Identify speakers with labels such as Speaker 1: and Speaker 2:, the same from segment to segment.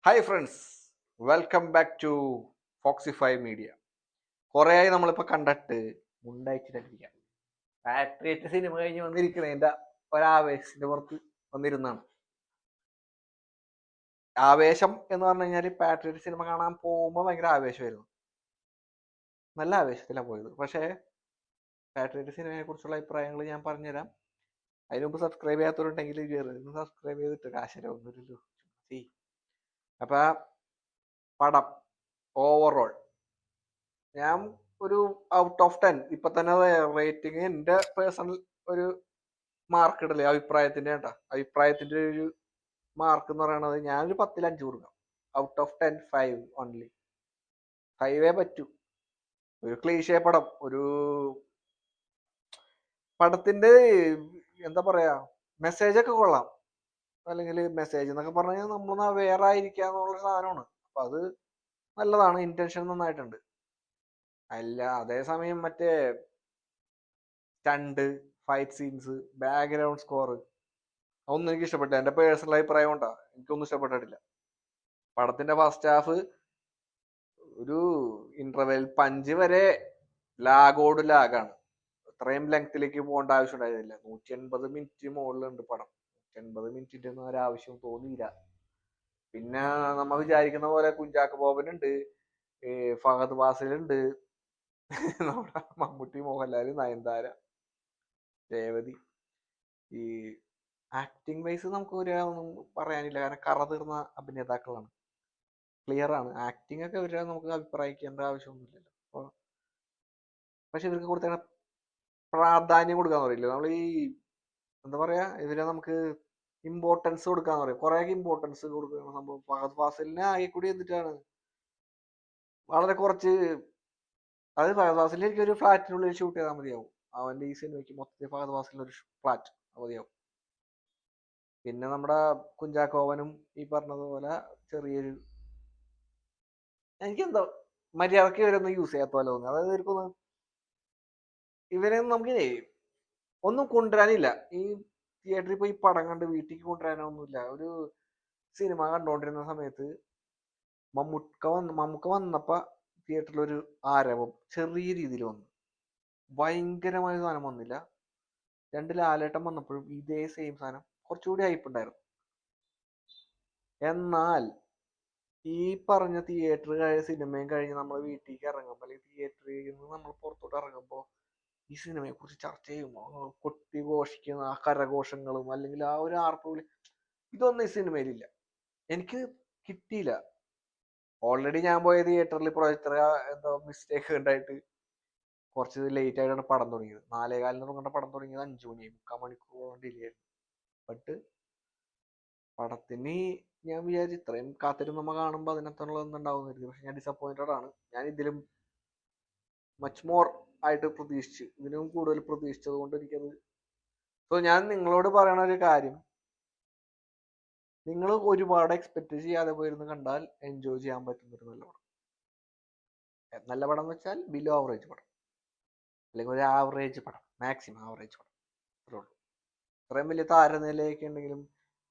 Speaker 1: Hi friends, welcome back to Foxify media. കുറേ ആയി നമ്മളിപ്പോൾ കണ്ടിട്ട് മുണ്ടയച്ചിട്ടിരിക്കാം. പാട്രിയറ്റ് സിനിമ കഴിഞ്ഞ് വന്നിരിക്കണതിൻ്റെ ഒരാവേശത്തിൻ്റെ പുറത്ത് വന്നിരുന്നാണ്. ആവേശം എന്ന് പറഞ്ഞു കഴിഞ്ഞാൽ പാട്രിയറ്റ് സിനിമ കാണാൻ പോകുമ്പോൾ ഭയങ്കര ആവേശമായിരുന്നു, നല്ല ആവേശത്തിലാണ് പോയത്. പക്ഷേ പാട്രിയറ്റ് സിനിമയെ കുറിച്ചുള്ള അഭിപ്രായങ്ങൾ ഞാൻ പറഞ്ഞുതരാം. അതിന് മുമ്പ് സബ്സ്ക്രൈബ് ചെയ്യാത്തവരുണ്ടെങ്കിൽ സബ്സ്ക്രൈബ് ചെയ്തിട്ട് കാശരൊന്നുമില്ലല്ലോ. അപ്പം പടം ഓവറോൾ ഞാൻ ഒരു ഔട്ട് ഓഫ് 10 ഇപ്പൊ തന്നെ റേറ്റിംഗ് എന്റെ പേഴ്സണൽ ഒരു മാർക്ക് ഇടല്ലേ, അഭിപ്രായത്തിന്റെ ഒരു മാർക്ക് എന്ന് പറയുന്നത് ഞാനൊരു 10-ൽ 5 കൊടുക്കാം. Out of 10 5 only. 5 പറ്റൂ. ഒരു ക്ലീശേ പടം, ഒരു പടത്തിന്റെ എന്താ പറയാ, മെസ്സേജ് ഒക്കെ കൊള്ളാം. അല്ലെങ്കിൽ മെസ്സേജ് എന്നൊക്കെ പറഞ്ഞു കഴിഞ്ഞാൽ നമ്മളൊന്ന് അവെയർ ആയിരിക്കുക എന്നുള്ള സാധനമാണ്. അപ്പൊ അത് നല്ലതാണ്, ഇന്റൻഷൻ നന്നായിട്ടുണ്ട്. അല്ല അതേസമയം മറ്റേ stunt, fight scenes, background score അതൊന്നും എനിക്ക് ഇഷ്ടപ്പെട്ടില്ല. എന്റെ പേഴ്സണൽ അഭിപ്രായം കൊണ്ടാ എനിക്കൊന്നും ഇഷ്ടപ്പെട്ടിട്ടില്ല. പടത്തിന്റെ ഫസ്റ്റ് ഹാഫ് ഒരു ഇന്റർവെൽ പഞ്ച് വരെ ലാഗാണ്. ഇത്രയും ലെങ്ത്തിലേക്ക് പോകേണ്ട ആവശ്യം ഉണ്ടായിരുന്നില്ല. 180 മിനിറ്റ് മുകളിലുണ്ട് പടം. 180 മിനിറ്റിന്റെ ഒന്നും ഒരാവശ്യം തോന്നിയില്ല. പിന്നെ നമ്മൾ വിചാരിക്കുന്ന പോലെ കുഞ്ചാക്കോ ബോബനുണ്ട്, ഫഹദ് ഫാസിലുണ്ട്, നമ്മുടെ മമ്മൂട്ടി, മോഹൻലാൽ, നയൻതാര, രേവതി. ഈ ആക്ടിങ് വൈസ് നമുക്ക് ഒന്നും പറയാനില്ല, കാരണം കറ തീർന്ന അഭിനേതാക്കളാണ്. ക്ലിയർ ആണ് ആക്ടിങ് ഒക്കെ. നമുക്ക് അഭിപ്രായിക്കേണ്ട ആവശ്യമൊന്നുമില്ലല്ലോ. അപ്പോൾ പക്ഷെ ഇവർക്ക് കൊടുത്ത പ്രാധാന്യം കൊടുക്കാന്ന് പറയില്ല നമ്മൾ, ഈ എന്താ പറയാ, ഇവരെ നമുക്ക് ഇമ്പോർട്ടൻസ് കൊടുക്കാന്ന് പറയും. കുറെ ഇമ്പോർട്ടൻസ് കൊടുക്കുന്ന സംഭവം ഫഹദ് ഫാസിലിനെ ആകെ കൂടി എന്നിട്ടാണ് വളരെ കുറച്ച്. അത് ഫഹദ് ഫാസിലിന് എനിക്ക് ഒരു ഫ്ലാറ്റിനുള്ളിൽ ഷൂട്ട് ചെയ്താൽ മതിയാവും. അവന്റെ ഈ സിനിമയ്ക്ക് മൊത്തത്തിൽ ഫഹദ് ഫാസിലിന് ഒരു ഫ്ലാറ്റ് മതിയാവും. പിന്നെ നമ്മുടെ കുഞ്ചാക്കോവനും ഈ പറഞ്ഞതുപോലെ ചെറിയൊരു, എനിക്കെന്തോ മര്യാദക്ക് ഇവരൊന്നും യൂസ് ചെയ്യാത്ത പോലെ തോന്നി. അതായത് ഇവർക്കൊന്ന് ഇവരെയൊന്നും നമുക്ക് ഒന്നും കൊണ്ടുവരാനില്ല. ഈ തിയേറ്ററിൽ പോയി പടം കണ്ട് വീട്ടിലേക്ക് കൊണ്ടുവരാനൊന്നുമില്ല. ഒരു സിനിമ കണ്ടുകൊണ്ടിരുന്ന സമയത്ത് മമ്മൂക്ക വന്നപ്പോ തിയേറ്ററിലൊരു ആരവം ചെറിയ രീതിയിൽ വന്നു. ഭയങ്കരമായ സാധനം വന്നില്ല. 2 ലാലേട്ടൻ വന്നപ്പോഴും ഇതേ സെയിം സാധനം, കുറച്ചുകൂടി ഹൈപ്പ് ഉണ്ടായിരുന്നു. എന്നാൽ ഈ പറഞ്ഞ തിയേറ്റർ സിനിമയും കഴിഞ്ഞ് നമ്മൾ വീട്ടിലേക്ക് ഇറങ്ങുമ്പോൾ, അല്ലെങ്കിൽ തിയേറ്ററിൽ നിന്ന് നമ്മൾ പുറത്തോട്ട് ഇറങ്ങുമ്പോൾ ഈ സിനിമയെ കുറിച്ച് ചർച്ച ചെയ്യുമ്പോൾ കൊട്ടി ഘോഷിക്കുന്ന ആ കരഘോഷങ്ങളും അല്ലെങ്കിൽ ആ ഒരു ആർപ്പുവിളി, ഇതൊന്നും ഈ സിനിമയിലില്ല. എനിക്ക് കിട്ടിയില്ല. ഓൾറെഡി ഞാൻ പോയ തിയേറ്ററിൽ പ്രൊജക്ടർ എന്തോ മിസ്റ്റേക്ക് ഉണ്ടായിട്ട് കുറച്ച് ലേറ്റ് ആയിട്ടാണ് പടം തുടങ്ങിയത്. 4:15 തുടങ്ങേണ്ട പടം തുടങ്ങിയത് 5 മണിയായി. 3/4 മണിക്കൂർ ഡിലേ ആയിരുന്നു. ബട്ട് പടത്തിന് ഞാൻ വിചാരിച്ചു ഇത്രയും കാത്തിരുന്ന് നമ്മ കാണുമ്പോൾ അതിനകത്തുള്ളതൊന്നും ഉണ്ടാവുന്നില്ല. പക്ഷെ ഞാൻ ഡിസപ്പോയിന്റഡ് ആണ്. ഞാൻ ഇതിലും മച്ച് മോർ ആയിട്ട് പ്രതീക്ഷിച്ചു, ഇതിനും കൂടുതൽ പ്രതീക്ഷിച്ചത് കൊണ്ട് എനിക്കത്. സോ ഞാൻ നിങ്ങളോട് പറയണ ഒരു കാര്യം, നിങ്ങൾ ഒരുപാട് എക്സ്പെക്ട് ചെയ്യാതെ പോയിരുന്ന് കണ്ടാൽ എൻജോയ് ചെയ്യാൻ പറ്റുന്നൊരു നല്ല പടം. നല്ല പടം എന്ന് വെച്ചാൽ ബിലോ ആവറേജ് പടം, അല്ലെങ്കിൽ ഒരു ആവറേജ് പടം, മാക്സിമം ആവറേജ് പടം, അത്രേ ഉള്ളൂ. ഇത്രയും വലിയ താരനിലയൊക്കെ ഉണ്ടെങ്കിലും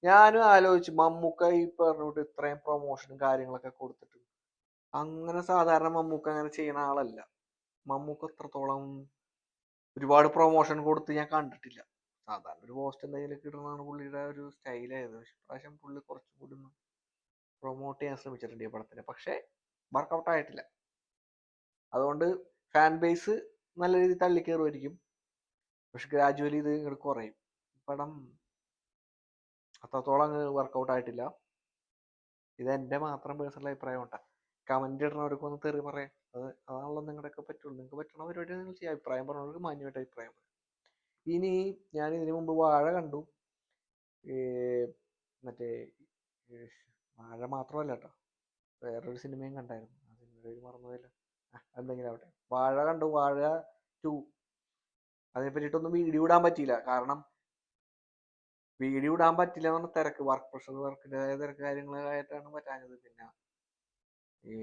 Speaker 1: ഞാനും ആലോചിച്ചു, മമ്മൂക്ക ഈ പറഞ്ഞിട്ട് ഇത്രയും പ്രൊമോഷനും കാര്യങ്ങളൊക്കെ കൊടുത്തിട്ട് അങ്ങനെ സാധാരണ മമ്മൂക്ക അങ്ങനെ ചെയ്യുന്ന ആളല്ല. മമ്മൂക്ക എത്രത്തോളം ഒരുപാട് പ്രൊമോഷൻ കൊടുത്ത് ഞാൻ കണ്ടിട്ടില്ല. സാധാരണ ഒരു പോസ്റ്റ് എന്തെങ്കിലുമൊക്കെ ഇടുന്നതാണ് പുള്ളിയുടെ ഒരു സ്റ്റൈലായിരുന്നു. പക്ഷെ പ്രാവശ്യം പുള്ളി കുറച്ചും കൂടി ഒന്ന് പ്രൊമോട്ട് ചെയ്യാൻ ശ്രമിച്ചിട്ടുണ്ട് ഈ പടത്തിനെ. പക്ഷെ വർക്കൗട്ട് ആയിട്ടില്ല. അതുകൊണ്ട് ഫാൻ ബേസ് നല്ല രീതിയിൽ തള്ളിക്കയറുമായിരിക്കും. പക്ഷെ ഗ്രാജുവലി ഇത് ഇങ്ങോട്ട് കുറയും. പടം അത്രത്തോളം അങ്ങ് വർക്കൗട്ട് ആയിട്ടില്ല. ഇത് എൻ്റെ മാത്രം പേഴ്സണൽ അഭിപ്രായം ഉണ്ടാ. കമന്റ് ഇടുന്നവർക്ക് ഒന്ന് തെറി പറയാം. അതാണല്ലോ നിങ്ങളുടെയൊക്കെ പറ്റുള്ളൂ. നിങ്ങൾക്ക് പറ്റണ പരിപാടി നിങ്ങൾ ചെയ്യാം. അഭിപ്രായം പറഞ്ഞവർക്ക് മാന്യമായിട്ട് അഭിപ്രായം പറയാം. ഇനി ഞാൻ ഇതിനു മുമ്പ് വാഴ കണ്ടു. മറ്റേ വാഴ മാത്രമല്ല കേട്ടോ, വേറൊരു സിനിമയും കണ്ടായിരുന്നു. ആ സിനിമയിൽ മറന്നുപോയില്ല. എന്തെങ്കിലും ആവട്ടെ, വാഴ കണ്ടു. വാഴ 2 അതിനെ പറ്റിയിട്ടൊന്നും വീഡിയോ ഇടാൻ പറ്റിയില്ല. കാരണം വീഡിയോ ഇടാൻ പറ്റില്ല എന്ന് പറഞ്ഞ തിരക്ക്, വർക്ക് പ്രഷർ, വർക്കിൻ്റെതായ തിരക്ക് കാര്യങ്ങളായിട്ടാണ് പറ്റാഞ്ഞത്. പിന്നെ ഈ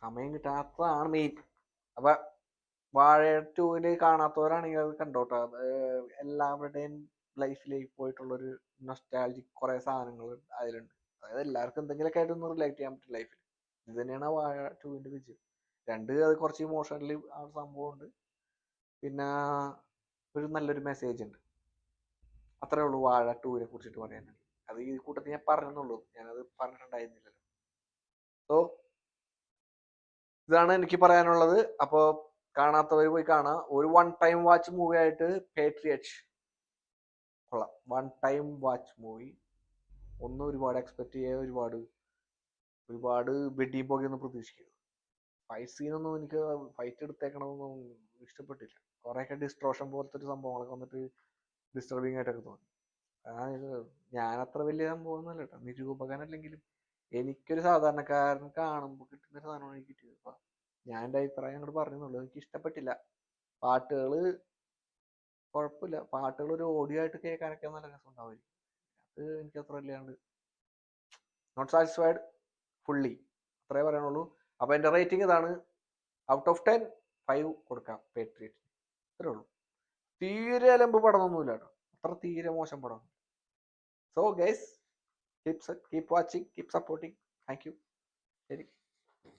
Speaker 1: സമയം കിട്ടാത്തതാണ് മെയിൻ. അപ്പൊ വാഴ 2 കാണാത്തവരാണെങ്കിൽ അത് കണ്ടോട്ടെ. അത് എല്ലാവരുടെയും ലൈഫിലേക്ക് പോയിട്ടുള്ളൊരു നൊസ്റ്റാൾജിക് കുറെ സാധനങ്ങൾ അതിലുണ്ട്. അതായത് എല്ലാവർക്കും എന്തെങ്കിലുമൊക്കെ ആയിട്ടൊന്ന് റിലേറ്റ് ചെയ്യാൻ പറ്റും ലൈഫിൽ. ഇത് തന്നെയാണ് വാഴ 2ന്റെ വിജയം. അത് കുറച്ച് ഇമോഷണലി ആ സംഭവം ഉണ്ട്, പിന്നെ ഒരു നല്ലൊരു മെസ്സേജ് ഉണ്ട്. അത്രേ ഉള്ളൂ വാഴ 2നെ കുറിച്ചിട്ട് പറയാനുള്ളത്. അത് ഈ കൂട്ടത്തിൽ ഞാൻ പറഞ്ഞെന്നുള്ളൂ, ഞാനത് പറഞ്ഞിട്ടുണ്ടായിരുന്നില്ലല്ലോ. സോ ഇതാണ് എനിക്ക് പറയാനുള്ളത്. അപ്പോൾ കാണാത്തവർ പോയി കാണാം. ഒരു വൺ ടൈം വാച്ച് മൂവി ആയിട്ട് പേട്രിയറ്റ് കൊള്ളാം. One time watch movie. ഒന്നും ഒരുപാട് എക്സ്പെക്ട് ചെയ്യുക, ഒരുപാട് വെടിയും പുകയൊന്നും പ്രതീക്ഷിക്കരുത്. ഫൈറ്റ് സീനൊന്നും എനിക്ക് ഫൈറ്റ് എടുത്തേക്കണമെന്നൊന്നും ഇഷ്ടപ്പെട്ടില്ല. കുറേയൊക്കെ ഡിസ്ട്രോഷൻ പോലത്തെ ഒരു സംഭവങ്ങളൊക്കെ വന്നിട്ട് ഡിസ്റ്റർബിങ് ആയിട്ടൊക്കെ തോന്നി. ഞാനത്ര വലിയ സംഭവമൊന്നുമല്ല കേട്ടോ, നിരൂപകനല്ലെങ്കിലും എനിക്കൊരു സാധാരണക്കാരൻ കാണുമ്പോൾ കിട്ടുന്ന ഒരു സാധനമാണ് എനിക്ക് കിട്ടിയത്. അപ്പൊ ഞാൻ എൻ്റെ അഭിപ്രായം അങ്ങോട്ട് പറഞ്ഞെന്നുള്ളൂ. എനിക്ക് ഇഷ്ടപ്പെട്ടില്ല. പാട്ടുകള് കുഴപ്പമില്ല, പാട്ടുകൾ ഒരു ഓഡിയോ ആയിട്ട് കേൾക്കാനൊക്കെ നല്ല രസം ഉണ്ടാവുമായിരിക്കും. അത് എനിക്ക് അത്ര ഇല്ലാണ്ട് നോട്ട് സാറ്റിസ്ഫൈഡ് ഫുള്ളി, അത്രേ പറയാനുള്ളൂ. അപ്പൊ എൻ്റെ റേറ്റിംഗ് ഇതാണ്. ഔട്ട് ഓഫ് 10 5 കൊടുക്കാം പേട്രിയറ്റ്. അത്രേ ഉള്ളൂ. തീരെ അലമ്പ് പടമൊന്നുമില്ല കേട്ടോ, അത്ര തീരെ മോശം പടം. So guys, keep watching, keep supporting. Thank you. ശരി.